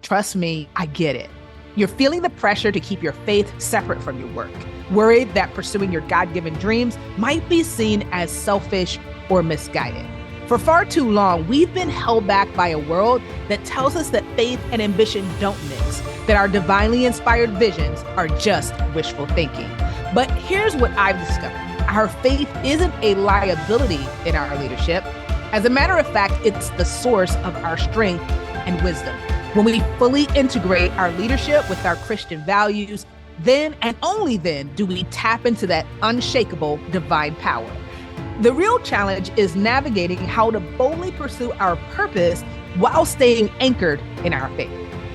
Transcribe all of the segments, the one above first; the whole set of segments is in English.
Trust me, I get it. You're feeling the pressure to keep your faith separate from your work, worried that pursuing your God-given dreams might be seen as selfish or misguided. For far too long, we've been held back by a world that tells us that faith and ambition don't mix, that our divinely inspired visions are just wishful thinking. But here's what I've discovered. Our faith isn't a liability in our leadership. As a matter of fact, it's the source of our strength and wisdom. When we fully integrate our leadership with our Christian values, then and only then do we tap into that unshakable divine power. The real challenge is navigating how to boldly pursue our purpose while staying anchored in our faith.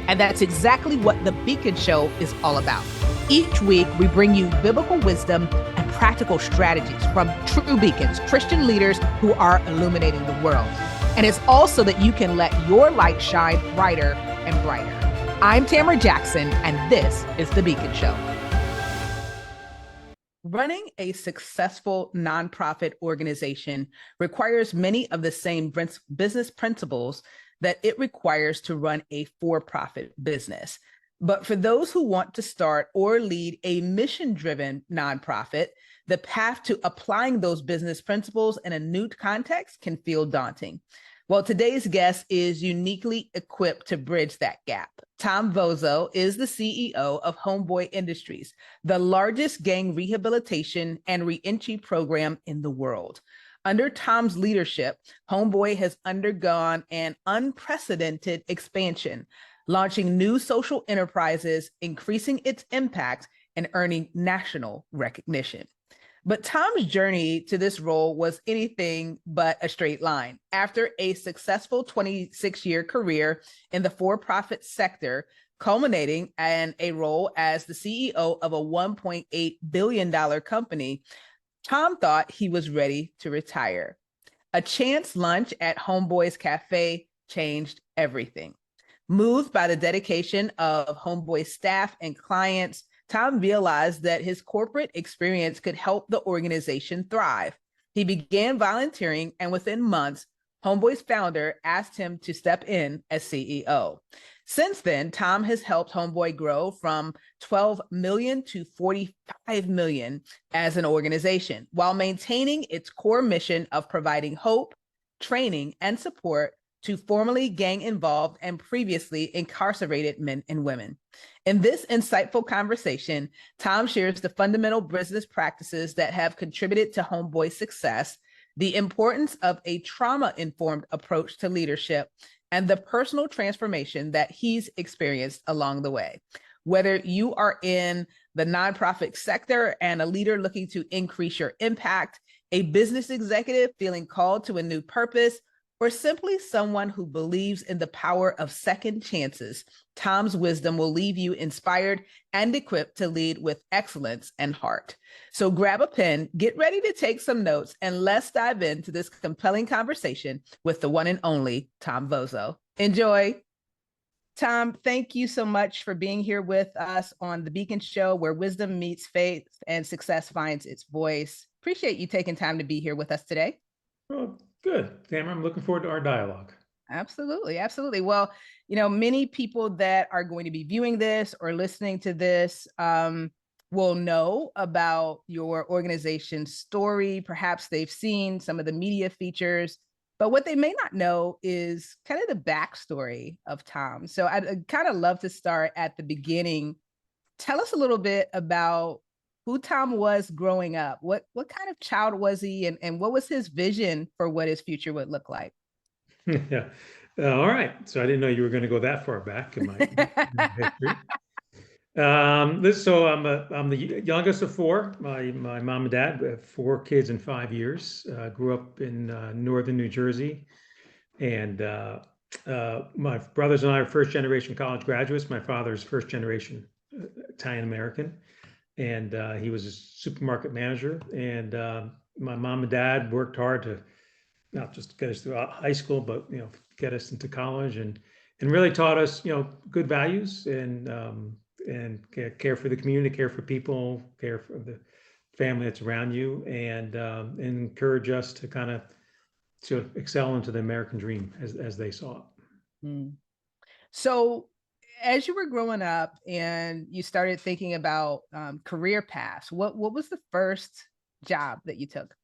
And that's exactly what the Beacon Show is all about. Each week, we bring you biblical wisdom and practical strategies from true beacons, Christian leaders who are illuminating the world. And it's also that you can let your light shine brighter and brighter. I'm Tamara Jackson, and this is The Beacon Show. Running a successful nonprofit organization requires many of the same business principles that it requires to run a for-profit business. But for those who want to start or lead a mission-driven nonprofit, the path to applying those business principles in a new context can feel daunting. Well, today's guest is uniquely equipped to bridge that gap. Tom Vozzo is the CEO of Homeboy Industries, the largest gang rehabilitation and reentry program in the world. Under Tom's leadership, Homeboy has undergone an unprecedented expansion, launching new social enterprises, increasing its impact, and earning national recognition. But Tom's journey to this role was anything but a straight line. After a successful 26-year career in the for-profit sector, culminating in a role as the CEO of a $1.8 billion company, Tom thought he was ready to retire. A chance lunch at Homeboy's Cafe changed everything. Moved by the dedication of Homeboy's staff and clients, Tom realized that his corporate experience could help the organization thrive. He began volunteering, and within months, Homeboy's founder asked him to step in as CEO. Since then, Tom has helped Homeboy grow from 12 million to 45 million as an organization, while maintaining its core mission of providing hope, training, and support to formerly gang-involved and previously incarcerated men and women. In this insightful conversation, Tom shares the fundamental business practices that have contributed to Homeboy's success, the importance of a trauma-informed approach to leadership, and the personal transformation that he's experienced along the way. Whether you are in the nonprofit sector and a leader looking to increase your impact, a business executive feeling called to a new purpose, or simply someone who believes in the power of second chances, Tom's wisdom will leave you inspired and equipped to lead with excellence and heart. So grab a pen, get ready to take some notes, and let's dive into this compelling conversation with the one and only Tom Vozzo. Enjoy. Tom, thank you so much for being here with us on The Beacon Show, where wisdom meets faith and success finds its voice. Appreciate you taking time to be here with us today. Well, good, Tamara. I'm looking forward to our dialogue. Absolutely. Absolutely. Well, many people that are going to be viewing this or listening to this will know about your organization's story. Perhaps they've seen some of the media features, but what they may not know is kind of the backstory of Tom. So I'd kind of love to start at the beginning. Tell us a little bit about who Tom was growing up. What kind of child was he, and what was his vision for what his future would look like? Yeah. All right. So I didn't know you were going to go that far back in my history. So I'm the youngest of four. My mom and dad have 4 kids in 5 years. Grew up in northern New Jersey, and my brothers and I are first generation college graduates. My father's first generation Italian American, and he was a supermarket manager. And my mom and dad worked hard to not just get us through high school, but get us into college, and really taught us good values, and care for the community, care for people, care for the family that's around you, and encourage us to kind of to excel into the American dream as they saw it. Mm. So as you were growing up and you started thinking about career paths, what was the first job that you took?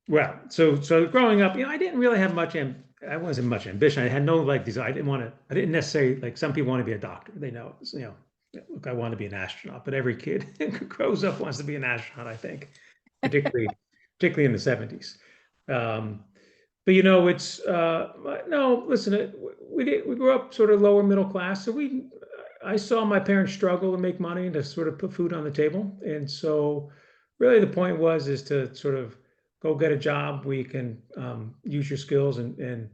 Well, so growing up, I didn't really have much. I wasn't much ambition. I had no like desire. I didn't want to. I didn't necessarily like. Some people want to be a doctor. They know, look, I want to be an astronaut. But every kid who grows up wants to be an astronaut. I think, particularly in the '70s. Um, but it's no. Listen, we grew up sort of lower middle class, so I saw my parents struggle to make money to sort of put food on the table, and so really the point is to sort of go get a job where you can use your skills and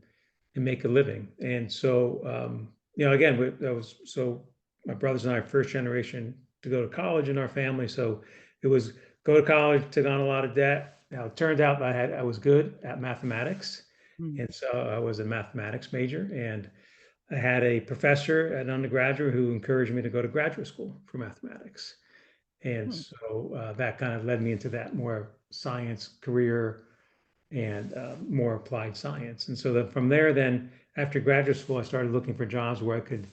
make a living. And so again, that was so my brothers and I are first generation to go to college in our family, so it was go to college, took on a lot of debt. Now it turned out I was good at mathematics, Mm. and so I was a mathematics major, and I had a professor at undergraduate who encouraged me to go to graduate school for mathematics. And Hmm. so that kind of led me into that more science career and more applied science. And so from there, then after graduate school, I started looking for jobs where I could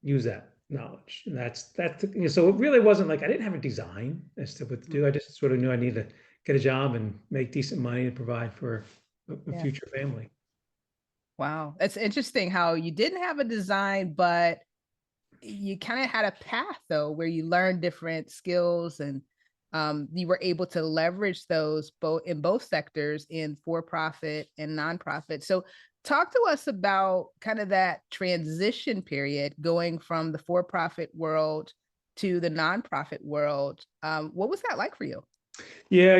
use that knowledge. And so it really wasn't like I didn't have a design as to what to do. I just sort of knew I needed to get a job and make decent money to provide for a Yeah. future family. Wow. It's interesting how you didn't have a design, but you kind of had a path though, where you learned different skills and you were able to leverage those both in both sectors in for-profit and nonprofit. So talk to us about kind of that transition period going from the for-profit world to the nonprofit world. What was that like for you? Yeah,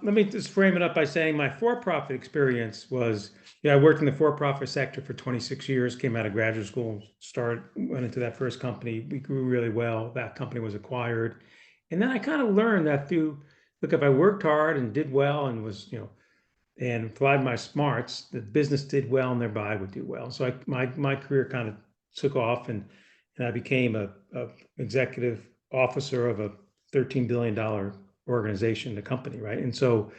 let me just frame it up by saying my for-profit experience was, I worked in the for-profit sector for 26 years, came out of graduate school, went into that first company. We grew really well. That company was acquired. And then I kind of learned that look, if I worked hard and did well and and applied my smarts, the business did well and thereby I would do well. So my career kind of took off and I became a executive officer of a $13 billion organization, the company, right? And so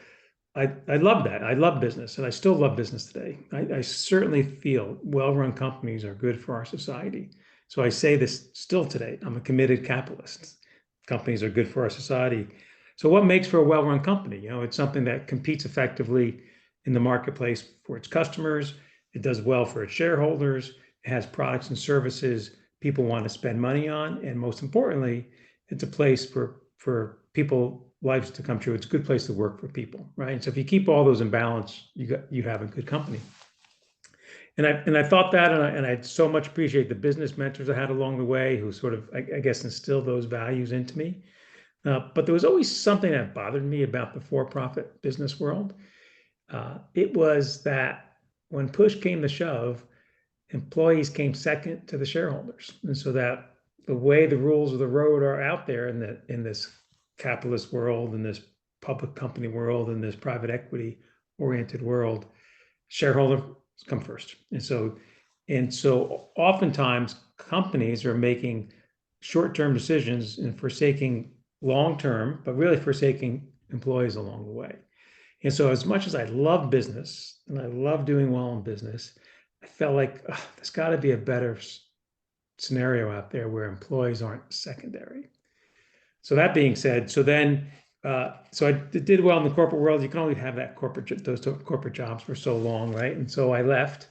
I love that. I love business and I still love business today. I certainly feel well-run companies are good for our society. So I say this still today. I'm a committed capitalist. Companies are good for our society. So what makes for a well-run company? It's something that competes effectively in the marketplace for its customers. It does well for its shareholders. It has products and services people want to spend money on. And most importantly, it's a place for people lives to come true. It's a good place to work for people, right? And so if you keep all those in balance, you have a good company. And I thought that, and I so much appreciate the business mentors I had along the way who sort of, I guess, instilled those values into me. But there was always something that bothered me about the for-profit business world. It was that when push came to shove, employees came second to the shareholders, and so that the way the rules of the road are out there in this capitalist world, in this public company world, in this private equity oriented world, shareholders come first. And so oftentimes companies are making short-term decisions and forsaking long-term, but really forsaking employees along the way. And so as much as I love business and I love doing well in business, I felt like there's got to be a better scenario out there where employees aren't secondary. So that being said, so I did well in the corporate world. You can only have those corporate jobs for so long, right? And so I left,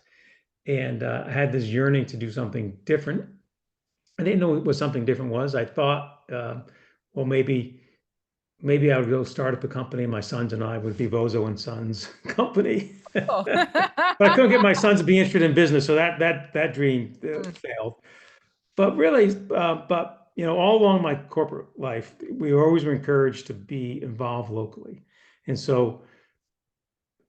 and I had this yearning to do something different. I didn't know what something different was. I thought, well, maybe I would go start up a company. My sons and I would be Vozzo and Sons company. Oh. But I couldn't get my sons to be interested in business, so that dream failed. But really, all along my corporate life, we always were encouraged to be involved locally. And so,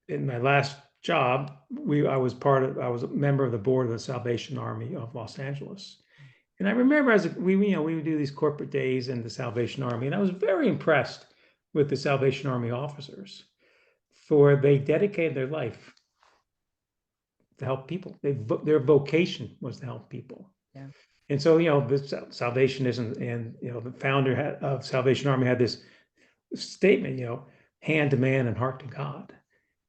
in my last job, I was a member of the board of the Salvation Army of Los Angeles. And I remember we would do these corporate days in the Salvation Army, and I was very impressed with the Salvation Army officers, for they dedicated their life to help people. Their vocation was to help people. Yeah. And so, the Salvation and the founder of Salvation Army had this statement, hand to man and heart to God.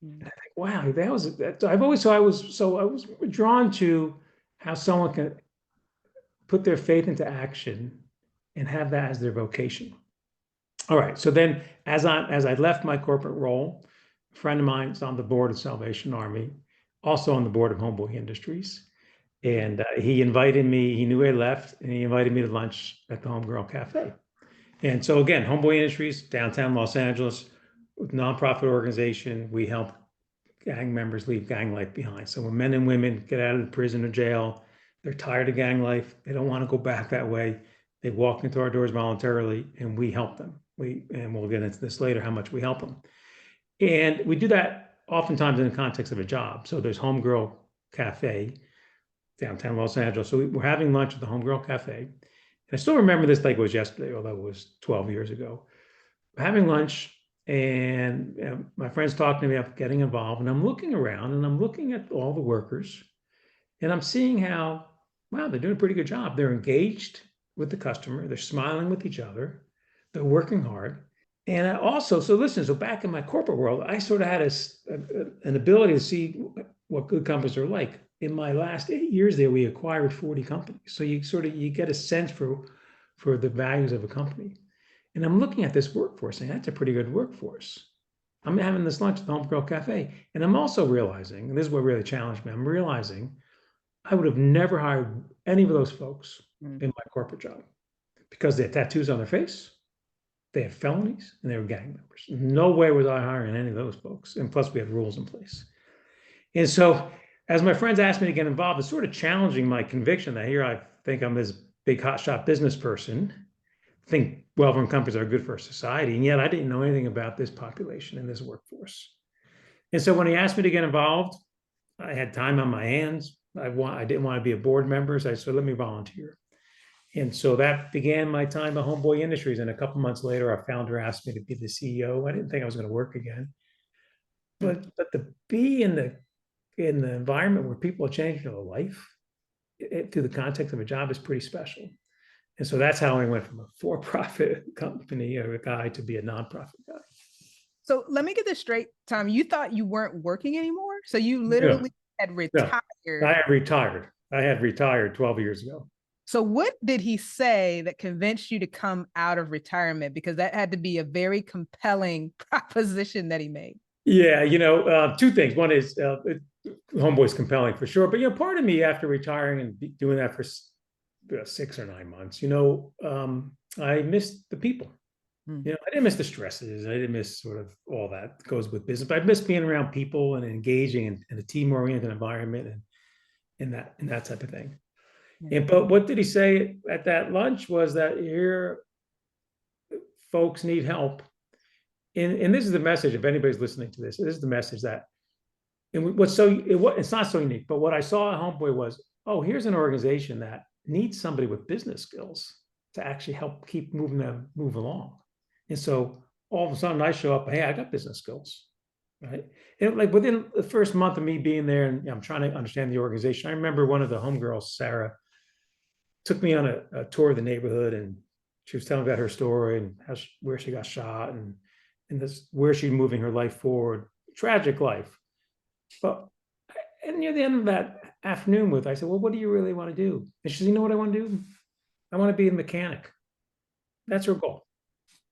And I think, wow, that was. I was drawn to how someone can put their faith into action and have that as their vocation. All right. So then as I left my corporate role, a friend of mine is on the board of Salvation Army, also on the board of Homeboy Industries. And he invited me, he knew I left, and he invited me to lunch at the Homegirl Cafe. And so again, Homeboy Industries, downtown Los Angeles, nonprofit organization. We help gang members leave gang life behind. So when men and women get out of the prison or jail, they're tired of gang life, they don't want to go back that way, they walk into our doors voluntarily and we help them. And we'll get into this later, how much we help them. And we do that oftentimes in the context of a job. So there's Homegirl Cafe, downtown Los Angeles. So we're having lunch at the Homegirl Cafe. And I still remember this like it was yesterday, although it was 12 years ago. We're having lunch and my friend's talking to me about getting involved. And I'm looking around and I'm looking at all the workers and I'm seeing how, wow, they're doing a pretty good job. They're engaged with the customer. They're smiling with each other. They're working hard. And I also, so listen, so back in my corporate world, I sort of had an ability to see what good companies are like. In my last 8 years there, we acquired 40 companies. So you get a sense for the values of a company. And I'm looking at this workforce saying, that's a pretty good workforce. I'm having this lunch at the Homegirl Cafe. And I'm also realizing, and this is what really challenged me, I'm realizing I would have never hired any of those folks in my corporate job because they had tattoos on their face, they had felonies, and they were gang members. No way was I hiring any of those folks. And plus we had rules in place. And so as my friends asked me to get involved, it's sort of challenging my conviction that here I think I'm this big hotshot business person, think well-run companies are good for society, and yet I didn't know anything about this population and this workforce. And so when he asked me to get involved, I had time on my hands. I didn't want to be a board member, so I said, let me volunteer. And so that began my time at Homeboy Industries. And a couple months later, our founder asked me to be the CEO. I didn't think I was going to work again. But to be in the environment where people are changing their life through the context of a job is pretty special. And so that's how I went from a for-profit company or a guy to be a nonprofit guy. So let me get this straight, Tom. You thought you weren't working anymore? So you literally had retired. I had retired. I had retired 12 years ago. So what did he say that convinced you to come out of retirement? Because that had to be a very compelling proposition that he made. Yeah, two things. One is Homeboy's compelling for sure. But, part of me after retiring and doing that for 6 or 9 months, I missed the people. I didn't miss the stresses. I didn't miss sort of all that goes with business, but I missed being around people and engaging in a team-oriented environment and that type of thing. But what did he say at that lunch was that here folks need help. And this is the message, if anybody's listening to this is the message that, and it's not so unique, but what I saw at Homeboy was, here's an organization that needs somebody with business skills to actually help keep move along. And so all of a sudden I show up, hey, I got business skills, right? And like within the first month of me being there and I'm trying to understand the organization, I remember one of the homegirls, Sarah, took me on a tour of the neighborhood and she was telling about her story and where she got shot and where she's moving her life forward, tragic life. But and near the end of that afternoon I said, well, what do you really want to do? And she said, you know what I want to do? I want to be a mechanic. That's her goal.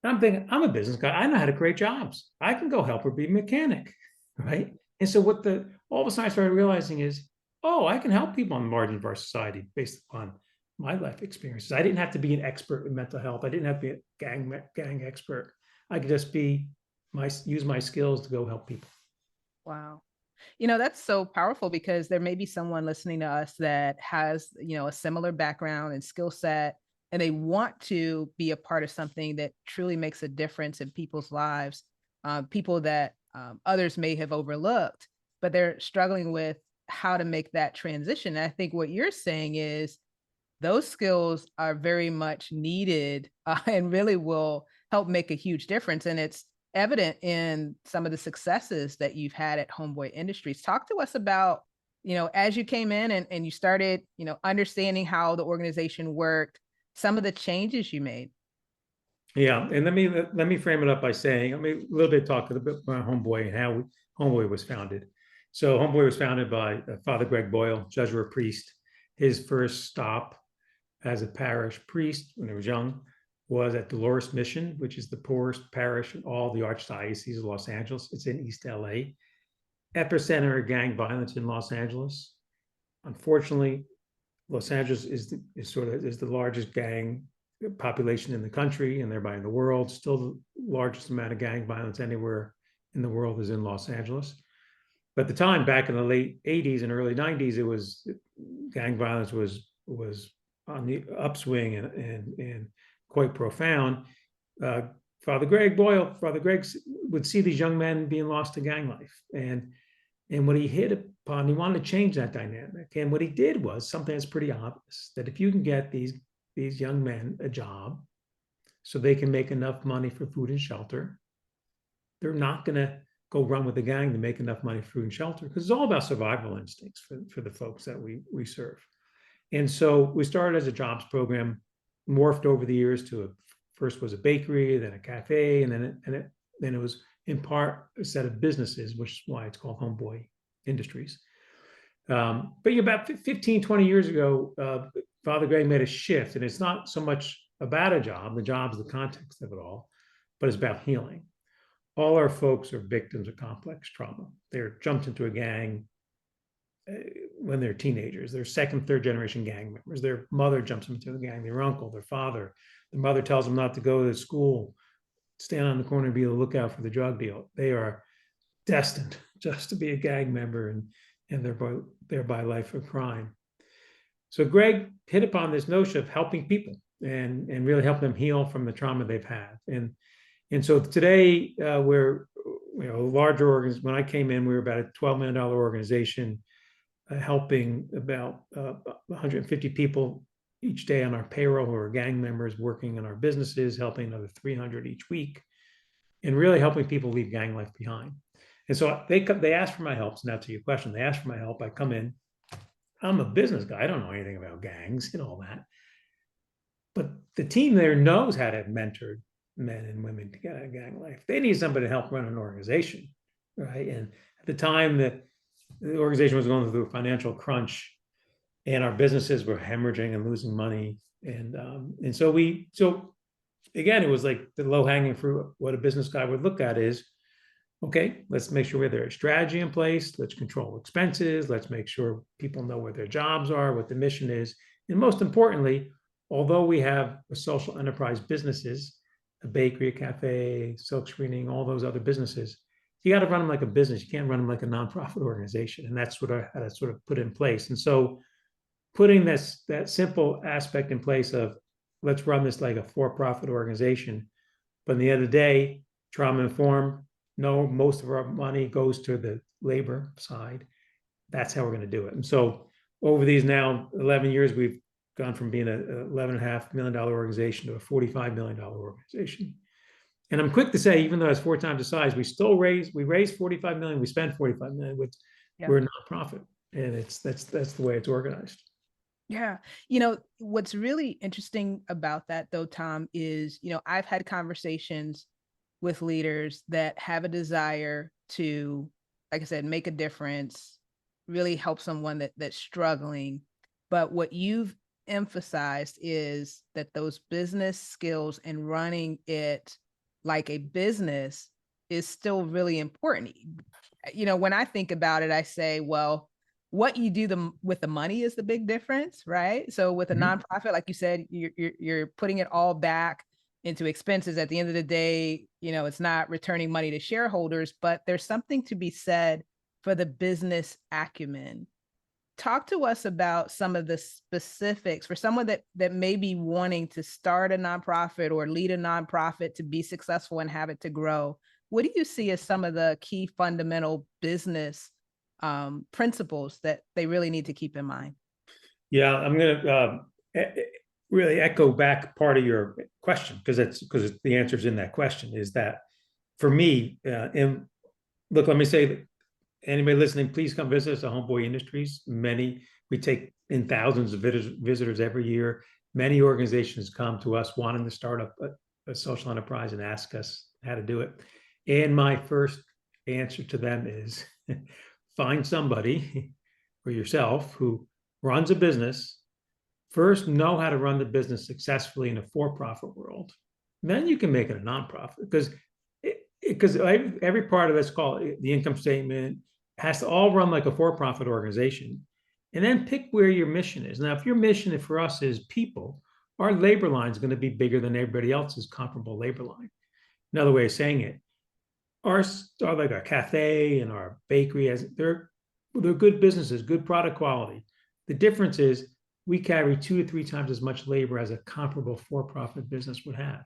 And I'm thinking, I'm a business guy. I know how to create jobs. I can go help her be a mechanic, right? And so all of a sudden I started realizing is, I can help people on the margin of our society based upon my life experiences. I didn't have to be an expert in mental health. I didn't have to be a gang expert. I could just use my skills to go help people. Wow. That's so powerful because there may be someone listening to us that has, a similar background and skill set, and they want to be a part of something that truly makes a difference in people's lives, people that others may have overlooked, but they're struggling with how to make that transition. And I think what you're saying is those skills are very much needed and really will help make a huge difference. And it's evident in some of the successes that you've had at Homeboy Industries. Talk to us about, as you came in and you started, understanding how the organization worked, some of the changes you made. Yeah, and let me frame it up by saying, a little bit talk about Homeboy and how Homeboy was founded. So Homeboy was founded by Father Greg Boyle, Jesuit priest. His first stop as a parish priest when I was young was at Dolores Mission, which is the poorest parish in all the Archdiocese of Los Angeles. It's in East LA. Epicenter of gang violence in Los Angeles. Unfortunately, Los Angeles is the largest gang population in the country and thereby in the world. Still the largest amount of gang violence anywhere in the world is in Los Angeles. But at the time, back in the late 80s and early 90s, it was gang violence was on the upswing and quite profound. Father Greg would see these young men being lost to gang life. And what he hit upon, he wanted to change that dynamic. And what he did was something that's pretty obvious, that if you can get these young men a job so they can make enough money for food and shelter, they're not going to go run with the gang to make enough money for food and shelter, because it's all about survival instincts for the folks that we serve. And so we started as a jobs program, morphed over the years to first was a bakery, then a cafe, and then it was in part a set of businesses, which is why it's called Homeboy Industries. But about 15, 20 years ago, Father Greg made a shift, and it's not so much about a job, the job's the context of it all, but it's about healing. All our folks are victims of complex trauma. They're jumped into a gang when they're teenagers. They're second, third generation gang members. Their mother jumps them into the gang, their uncle, their father. Their mother tells them not to go to school, stand on the corner and be a lookout for the drug deal. They are destined just to be a gang member and thereby life of crime. So Greg hit upon this notion of helping people and really help them heal from the trauma they've had. And so today we're a larger organization. When I came in, we were about a $12 million organization, helping about 150 people each day on our payroll who are gang members working in our businesses, helping another 300 each week, and really helping people leave gang life behind. And so they asked for my help. So now to your question, they asked for my help. I come in. I'm a business guy. I don't know anything about gangs and all that. But the team there knows how to have mentored men and women to get out of gang life. They need somebody to help run an organization, right? And at the time that the organization was going through a financial crunch and our businesses were hemorrhaging and losing money. And so again, it was like the low hanging fruit. What a business guy would look at is, okay, let's make sure we have their strategy in place. Let's control expenses. Let's make sure people know where their jobs are, what the mission is. And most importantly, although we have a social enterprise businesses, a bakery, a cafe, silk screening, all those other businesses, you got to run them like a business. You can't run them like a nonprofit organization. And that's what I had to sort of put in place. And so putting that simple aspect in place of let's run this like a for-profit organization, but at the end of the day, trauma informed, no, most of our money goes to the labor side. That's how we're going to do it. And so over these now 11 years, we've gone from being an $11.5 million organization to a $45 million organization. And I'm quick to say, even though it's 4 times the size, we raised 45 million, we spent 45 million, which we're a nonprofit. And that's the way it's organized. Yeah. What's really interesting about that though, Tom, is, I've had conversations with leaders that have a desire to, like I said, make a difference, really help someone that's struggling. But what you've emphasized is that those business skills and running it like a business is still really important. When I think about it, I say, well, what you do with the money is the big difference, right? So with a nonprofit, like you said, you're putting it all back into expenses. At the end of the day, it's not returning money to shareholders, but there's something to be said for the business acumen. Talk to us about some of the specifics for someone that may be wanting to start a nonprofit or lead a nonprofit to be successful and have it to grow. What do you see as some of the key fundamental business principles that they really need to keep in mind? Yeah, I'm going to really echo back part of your question, because the answer is in that question, is that for me, and look, let me say that anybody listening, please come visit us at Homeboy Industries. We take in thousands of visitors every year. Many organizations come to us wanting to start up a social enterprise and ask us how to do it. And my first answer to them is find somebody or yourself who runs a business First, know how to run the business successfully in a for-profit world. Then you can make it a nonprofit, because every part of this, called the income statement, has to all run like a for-profit organization. And then pick where your mission is. Now, if your mission for us is people, our labor line is going to be bigger than everybody else's comparable labor line. Another way of saying it, our like our cafe and our bakery, they're good businesses, good product quality. The difference is we carry 2 to 3 times as much labor as a comparable for-profit business would have.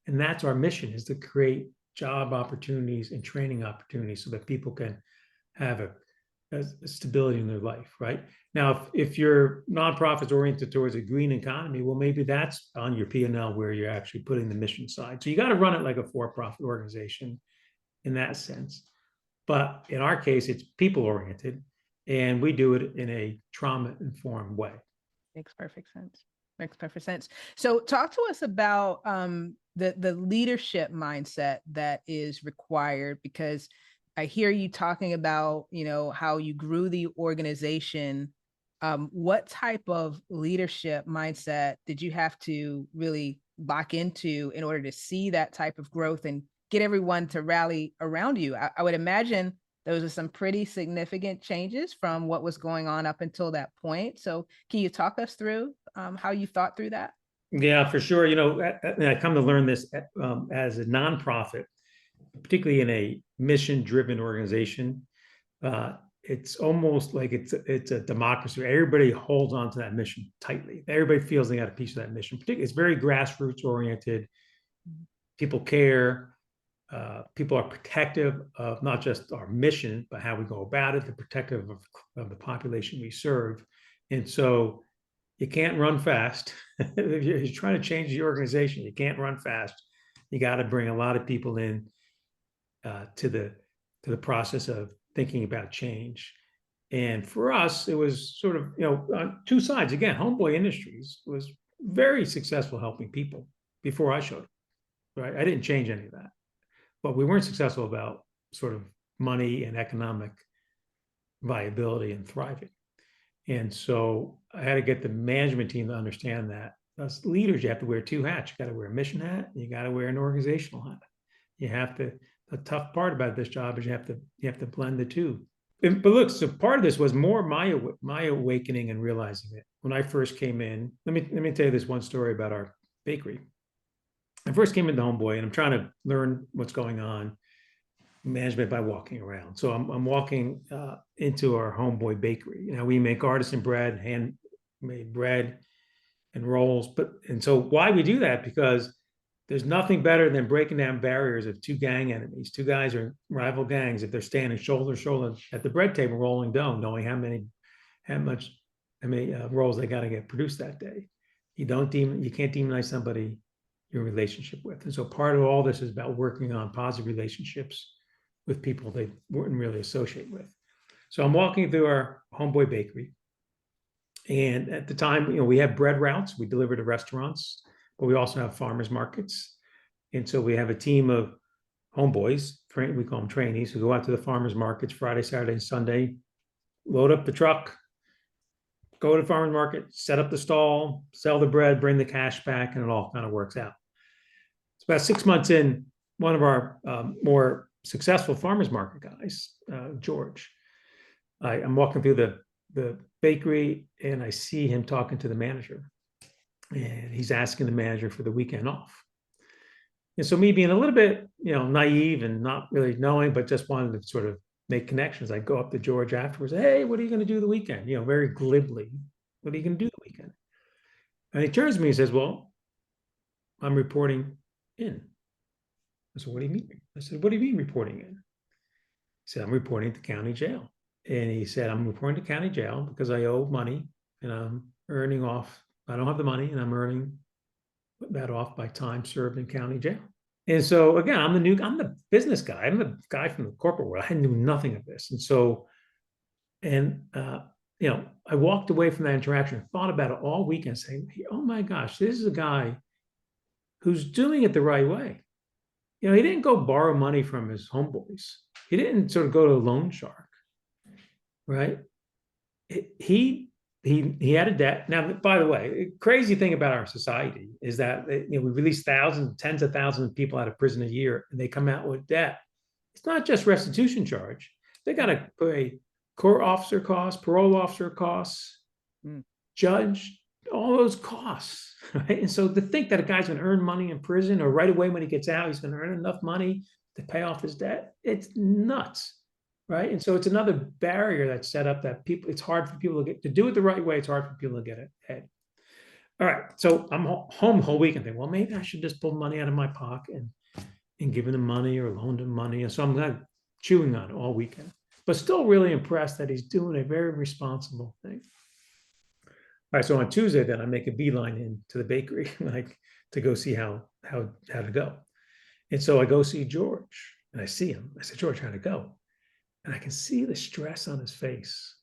And that's our mission, is to create job opportunities and training opportunities so that people can have a stability in their life, right? Now, if your nonprofit's oriented towards a green economy, well, maybe that's on your P&L where you're actually putting the mission side. So you got to run it like a for-profit organization in that sense. But in our case, it's people-oriented, and we do it in a trauma-informed way. Makes perfect sense. Makes perfect sense. So talk to us about the leadership mindset that is required, because I hear you talking about, how you grew the organization. What type of leadership mindset did you have to really lock into in order to see that type of growth and get everyone to rally around you? I would imagine those are some pretty significant changes from what was going on up until that point. So can you talk us through how you thought through that? Yeah, for sure. I come to learn this as a nonprofit, particularly in a mission-driven organization. It's almost like it's a democracy. Everybody holds on to that mission tightly. Everybody feels they got a piece of that mission. Particularly, it's very grassroots oriented. People care. People are protective of not just our mission, but how we go about it. They're protective of the population we serve. And so you can't run fast. If you're trying to change the organization, you can't run fast. You got to bring a lot of people in to the process of thinking about change. And for us, it was sort of, on 2 sides. Again, Homeboy Industries was very successful helping people before I showed up, right? I didn't change any of that. But we weren't successful about sort of money and economic viability and thriving. And so I had to get the management team to understand that as leaders, you have to wear 2 hats. You got to wear a mission hat. You got to wear an organizational hat. You have to. The tough part about this job is you have to blend the two. But look, so part of this was more my awakening and realizing it. When I first came in, let me tell you this one story about our bakery. I first came into Homeboy, and I'm trying to learn what's going on, management, by walking around. So I'm walking into our Homeboy bakery. We make artisan bread, handmade bread, and rolls. And so why we do that? Because there's nothing better than breaking down barriers of 2 gang enemies. 2 guys are rival gangs. If they're standing shoulder to shoulder at the bread table rolling dough, knowing how many rolls they got to get produced that day. You can't demonize somebody your relationship with. And so part of all this is about working on positive relationships with people they wouldn't really associate with. So I'm walking through our Homeboy bakery. And at the time, we have bread routes. We deliver to restaurants, but we also have farmers markets. And so we have a team of homeboys, we call them trainees, who go out to the farmers markets Friday, Saturday, and Sunday, load up the truck, go to the farmers market, set up the stall, sell the bread, bring the cash back, and it all kind of works out. It's about 6 months in, one of our more successful farmers market guys, George, I'm walking through the bakery, and I see him talking to the manager, and he's asking the manager for the weekend off. And so me being a little bit, naive and not really knowing, but just wanted to sort of make connections, I go up to George afterwards. Hey, what are you going to do the weekend? Very glibly, what are you going to do the weekend? And he turns to me and says, well, I'm reporting in. I said, what do you mean? I said, what do you mean reporting in? He said, I'm reporting to county jail. And he said, I'm reporting to county jail because I owe money and I'm earning off. I don't have the money and I'm earning that off by time served in county jail. And so again, I'm the business guy. I'm the guy from the corporate world. I knew nothing of this. And so, I walked away from that interaction, thought about it all weekend, saying, oh my gosh, this is a guy who's doing it the right way. He didn't go borrow money from his homeboys. He didn't sort of go to a loan shark, right? He he had a debt. Now, by the way, crazy thing about our society is that we release thousands, tens of thousands of people out of prison a year, and they come out with debt. It's not just restitution charge. They got to pay court officer costs, parole officer costs, judge, all those costs, right? And so to think that a guy's going to earn money in prison or right away when he gets out, he's going to earn enough money to pay off his debt, it's nuts, right? And so it's another barrier that's set up that people, it's hard for people to get, to do it the right way. It's hard for people to get ahead. All right, so I'm home the whole week and think, well, maybe I should just pull money out of my pocket and give him money or loan him money. And so I'm kind of chewing on it all weekend, but still really impressed that he's doing a very responsible thing. All right, so on Tuesday, then I make a beeline into the bakery, like to go see how to go. And so I go see George, and I see him. I said, George, how'd it go? And I can see the stress on his face.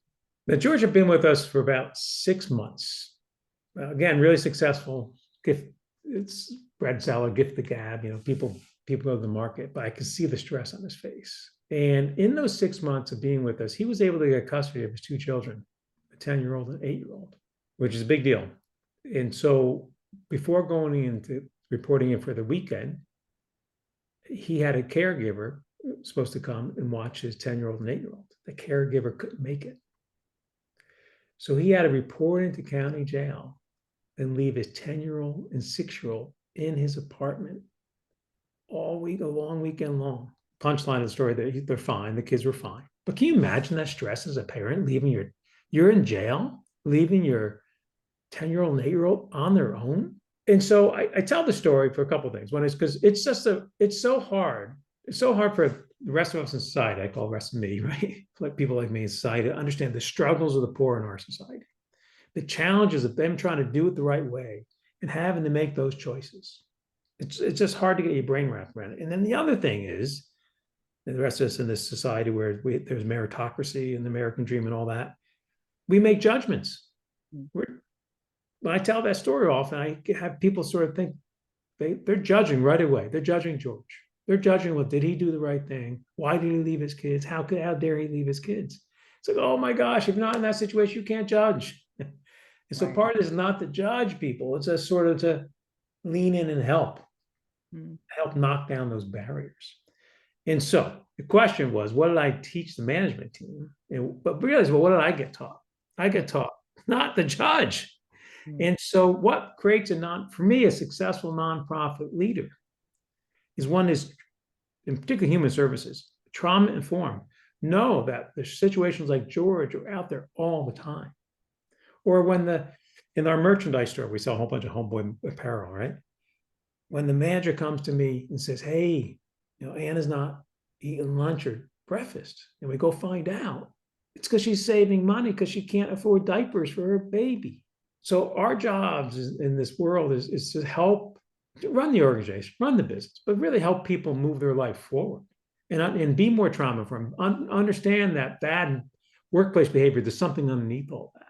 Now, George had been with us for about 6 months. Again, really successful. It's bread seller, gift the gab. People go to the market, but I can see the stress on his face. And in those 6 months of being with us, he was able to get custody of his 2 children, a 10-year-old and an 8-year-old. Which is a big deal. And so before going into reporting in for the weekend, he had a caregiver supposed to come and watch his 10-year-old and 8-year-old. The caregiver couldn't make it. So he had to report into county jail and leave his 10-year-old and 6-year-old in his apartment all week, a long weekend long. Punchline of the story, they're fine. The kids were fine. But can you imagine that stress as a parent, leaving you're in jail, leaving your 10-year-old and 8-year-old on their own? And so I tell the story for a couple of things. One is because it's so hard. It's so hard for the rest of us in society, I call the rest of me, right? Like people like me in society, to understand the struggles of the poor in our society, the challenges of them trying to do it the right way and having to make those choices. It's just hard to get your brain wrapped around it. And then the other thing is, the rest of us in this society where there's meritocracy and the American dream and all that, we make judgments. When I tell that story often, I have people sort of think they're judging right away. They're judging George. They're judging, well, did he do the right thing? Why did he leave his kids? How dare he leave his kids? It's like, oh my gosh, if not in that situation, you can't judge. And so part of it is not to judge people. It's just sort of to lean in and help knock down those barriers. And so the question was, what did I teach the management team? But realize, well, what did I get taught? I get taught not to judge. And so what creates for me, a successful nonprofit leader is one is, in particular human services, trauma informed. Know that the situations like George are out there all the time. Or when in our merchandise store, we sell a whole bunch of Homeboy apparel, right? When the manager comes to me and says, hey, Anna's not eating lunch or breakfast, and we go find out, it's because she's saving money because she can't afford diapers for her baby. So our jobs in this world is to help run the organization, run the business, but really help people move their life forward and be more trauma informed. Understand that bad workplace behavior, there's something underneath all that.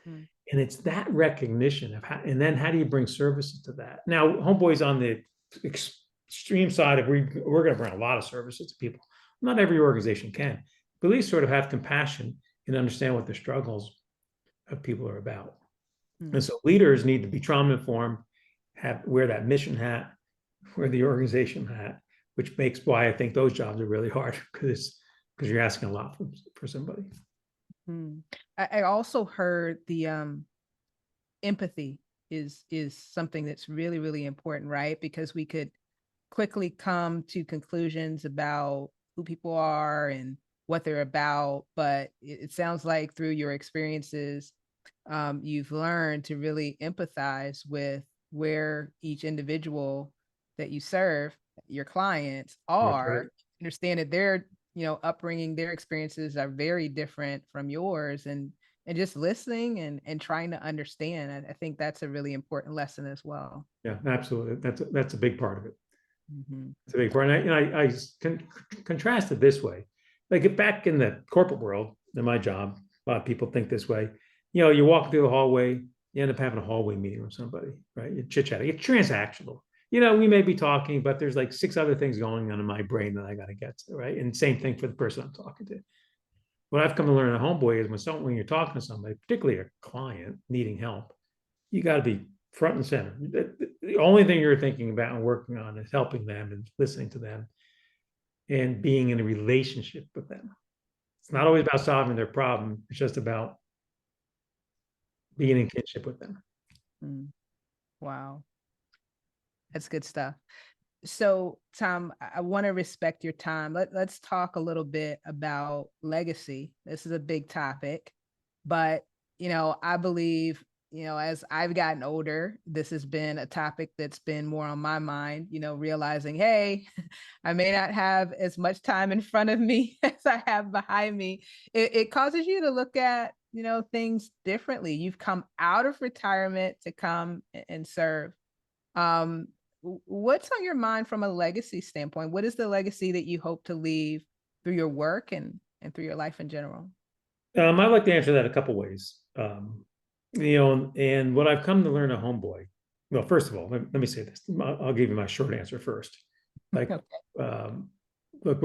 And it's that recognition of and then how do you bring services to that? Now, Homeboy's on the extreme side of we're going to bring a lot of services to people. Not every organization can, but at least sort of have compassion and understand what the struggles of people are about. And so leaders need to be trauma informed, wear that mission hat, wear the organization hat, which makes why I think those jobs are really hard because you're asking a lot for somebody. I also heard the empathy is something that's really, really important, right? Because we could quickly come to conclusions about who people are and what they're about, but it sounds like through your experiences, you've learned to really empathize with where each individual that you serve, your clients, are, understand that their upbringing, their experiences are very different from yours, and just listening and trying to understand. I think that's a really important lesson as well. Yeah, absolutely. That's a big part of it. It's a big part. And I contrast it this way. Like back in the corporate world, in my job, a lot of people think this way. You walk through the hallway, you end up having a hallway meeting with somebody, right? You're chit-chatting. It's transactional. We may be talking, but there's like 6 other things going on in my brain that I got to get to, right? And same thing for the person I'm talking to. what I've come to learn at Homeboy is when you're talking to somebody, particularly a client needing help, you got to be front and center. The only thing you're thinking about and working on is helping them and listening to them and being in a relationship with them. It's not always about solving their problem. It's just about being in kinship with them. Mm. Wow. That's good stuff. So, Tom, I want to respect your time. Let's talk a little bit about legacy. This is a big topic, but, I believe, as I've gotten older, this has been a topic that's been more on my mind, realizing, hey, I may not have as much time in front of me as I have behind me. It causes you to look at, things differently. You've come out of retirement to come and serve. Um, what's on your mind from a legacy standpoint? What is the legacy that you hope to leave through your work and through your life in general? I'd like to answer that a couple ways. And what I've come to learn at Homeboy. Well, first of all, let me say this. I'll give you my short answer first. Like, Okay. Look,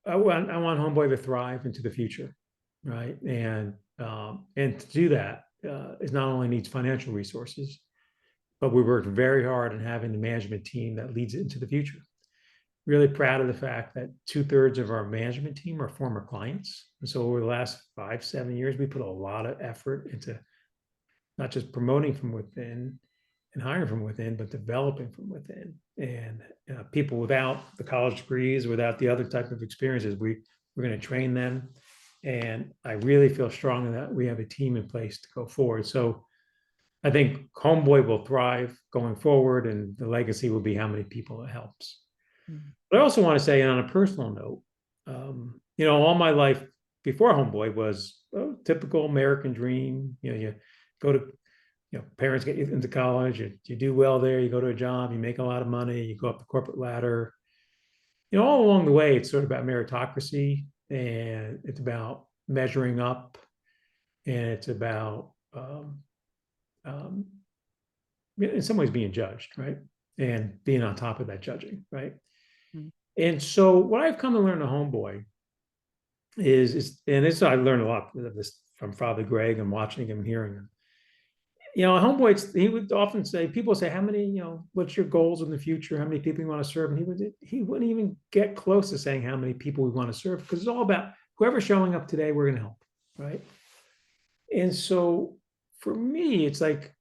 I want Homeboy to thrive into the future, right? And to do that, it not only needs financial resources, but we worked very hard on having the management team that leads it into the future. Really proud of the fact that 2/3 of our management team are former clients. And so over the last 5-7 years, we put a lot of effort into not just promoting from within and hiring from within, but developing from within. And people without the college degrees, without the other type of experiences, we're going to train them. And I really feel strongly that we have a team in place to go forward. So I think Homeboy will thrive going forward, and the legacy will be how many people it helps. Mm-hmm. But I also want to say, on a personal note, all my life before Homeboy was a typical American dream. You go to, parents get you into college, you do well there, you go to a job, you make a lot of money, you go up the corporate ladder. All along the way, it's sort of about meritocracy, and it's about measuring up, and it's about in some ways being judged, right? And being on top of that judging, right? Mm-hmm. And so what I've come to learn at Homeboy and this I learned a lot of this from Father Greg and watching him and hearing him. Homeboy, he would often say, people say, how many, what's your goals in the future? How many people you want to serve? And he wouldn't even get close to saying how many people we want to serve, because it's all about whoever's showing up today, we're going to help, right? And so for me, it's like,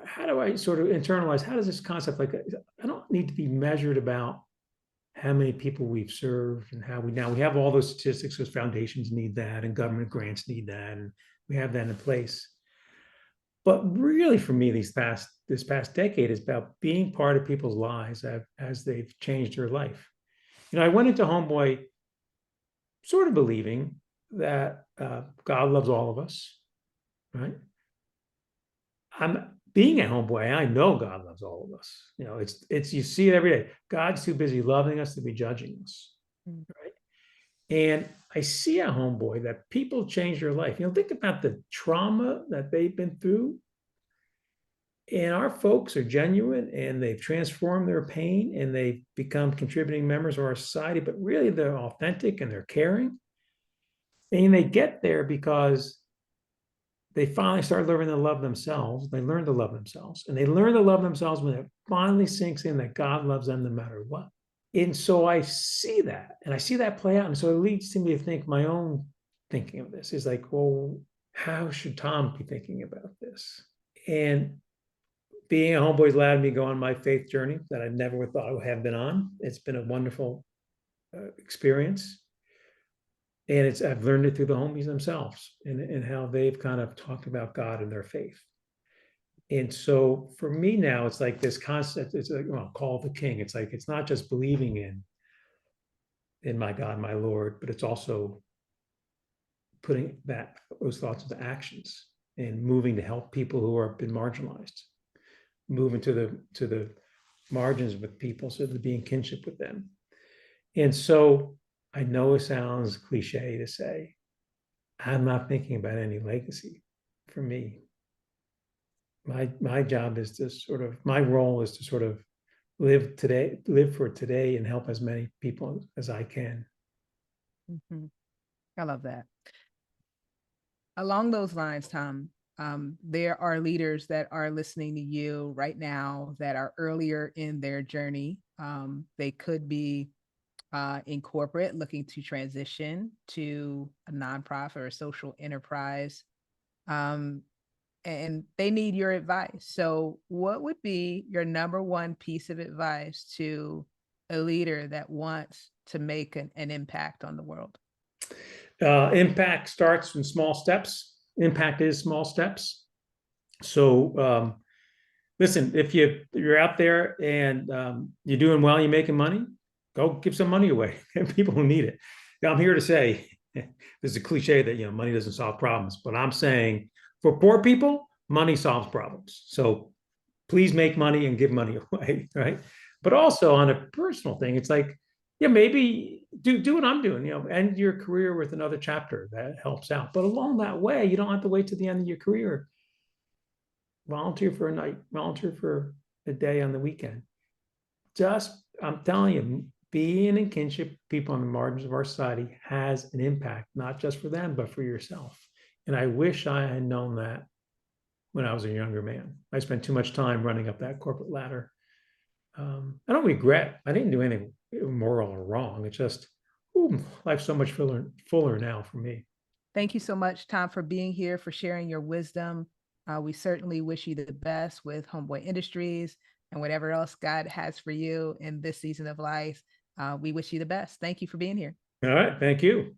how do I sort of internalize, how does this concept, like, I don't need to be measured about how many people we've served and how we have all those statistics, because foundations need that and government grants need that, and we have that in place. But really, for me, this past decade is about being part of people's lives as they've changed their life. I went into Homeboy sort of believing that God loves all of us, right? I'm being at Homeboy, I know God loves all of us. It's you see it every day. God's too busy loving us to be judging us, right? And I see at Homeboy that people change their life. Think about the trauma that they've been through. And our folks are genuine, and they've transformed their pain, and they've become contributing members of our society, but really they're authentic and they're caring. And they get there because they finally start learning to love themselves. They learn to love themselves, and they learn to love themselves when it finally sinks in that God loves them no matter what. And so I see that, and I see that play out. And so it leads to me to think my own thinking of this is like, well, how should Tom be thinking about this? And being a Homeboy's allowed me to go on my faith journey that I never thought I would have been on. It's been a wonderful experience. And I've learned it through the homies themselves and how they've kind of talked about God and their faith. And so for me now, it's like this concept, it's like, call the king. It's like, it's not just believing in my God, my Lord, but it's also putting those thoughts into actions and moving to help people who have been marginalized, moving to the margins with people so to be in kinship with them. And so I know it sounds cliche to say, I'm not thinking about any legacy for me. My job is to my role is to sort of live for today and help as many people as I can. Mm-hmm. I love that. Along those lines, Tom, there are leaders that are listening to you right now that are earlier in their journey. They could be in corporate looking to transition to a nonprofit or a social enterprise. Um, and they need your advice. So, what would be your number one piece of advice to a leader that wants to make an impact on the world? Impact starts in small steps. Impact is small steps. So, listen, if you're out there and you're doing well, you're making money, go give some money away. People who need it. Now, I'm here to say, there's a cliche that money doesn't solve problems, but I'm saying for poor people, money solves problems. So please make money and give money away, right? But also on a personal thing, it's like, yeah, maybe do what I'm doing, end your career with another chapter that helps out. But along that way, you don't have to wait to the end of your career. Volunteer for a night, volunteer for a day on the weekend. Just, I'm telling you, being in kinship, people on the margins of our society has an impact, not just for them, but for yourself. And I wish I had known that when I was a younger man. I spent too much time running up that corporate ladder. I don't regret. I didn't do anything immoral or wrong. It's just, life's so much fuller now for me. Thank you so much, Tom, for being here, for sharing your wisdom. We certainly wish you the best with Homeboy Industries and whatever else God has for you in this season of life. We wish you the best. Thank you for being here. All right. Thank you.